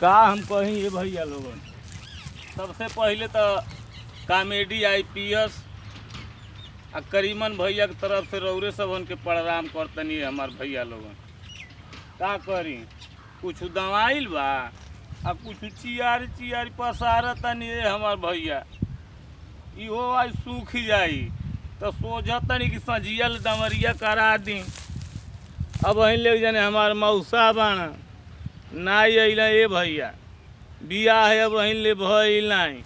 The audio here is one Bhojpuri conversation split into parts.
का हम कहीं ये भैया लोगन, सबसे पहले तो कॉमेडी आईपीएस आ करीमन भैया के तरफ से रौरे सबन के प्रणाम करतनी हमार भैया लोगन। का करी, कुछ दवाइल बा आ कुछ चियारी चियारी पसारतनी हमार भैया, इहो आज सूख जाई तो सोचतनी कि सजियल दमरिया करा दी। अब वहीं ले जाने हमार मौसा बाना नाई अइला ए भैया, बियाह है अब वहीं ले भइल नहीं,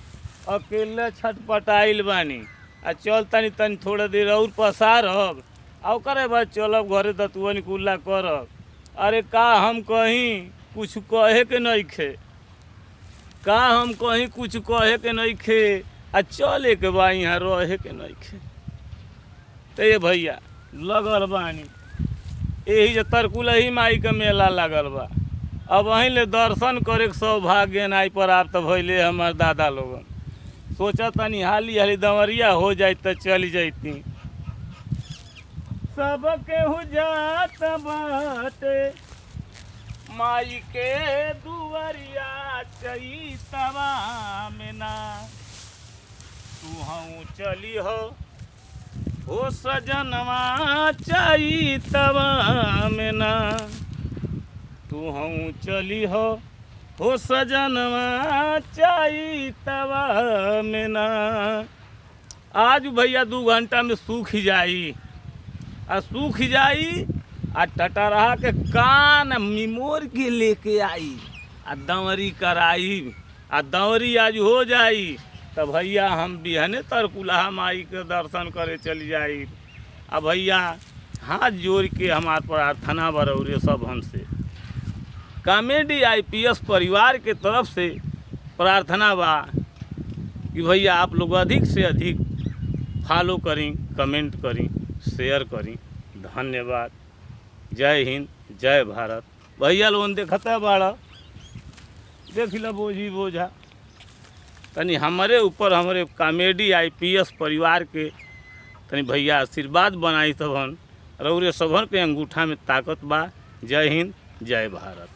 अकेले छटपटाइल बानी आ चल तनी तनी थोड़ा देर और पसारब आ ओकरे बाद चलब घरे दतुअन कुल्ला करब। अरे का हम कहीं कुछ कहे के नइखे, का हम कहीं कुछ कहे के नइखे आ चले के बा यहाँ रहे के नइखे। तो ये भैया लगल बानी यही जो तरकुलही माई के मेला लगल बा, अब वहीं ले दर्शन करे के सौभाग्य नाई प्राप्त भइले हमार दादा लोगन। सोचा तनी हाली हाली दंवरिया हो जाए तो चली जाती। सब केहू जात बाटे माई के दुवरिया चैतवा में ना, तू हूँ चली हो सजनवा चैतवा में ना, तू हूँ चली हो सजनवा चैतवा में ना। आज भैया 2 घंटा में सूख जाई आ टटरहा के कान मिमोर के लेके आई आ दंवरी कराई आ दंवरी आज हो जाई तो भैया हम बिहने तरकुलहा माई के दर्शन करे चली जाई। आ भैया हाथ जोड़ के हमार प्रार्थना बरौरे सब हमसे कॉमेडी आईपीएस परिवार के तरफ से प्रार्थना बा कि भैया आप लोग अधिक से अधिक फॉलो करें, कमेंट करें, शेयर करें। धन्यवाद। जय हिंद, जय भारत। भैया लोगन देखता बाड़ा, देख ला बोझी बोझा तनी हमारे ऊपर हमारे कॉमेडी आईपीएस परिवार के तनी भैया आशीर्वाद बनाई सबन, रौरे सबन के अंगूठा में ताकत बा। जय हिंद, जय भारत।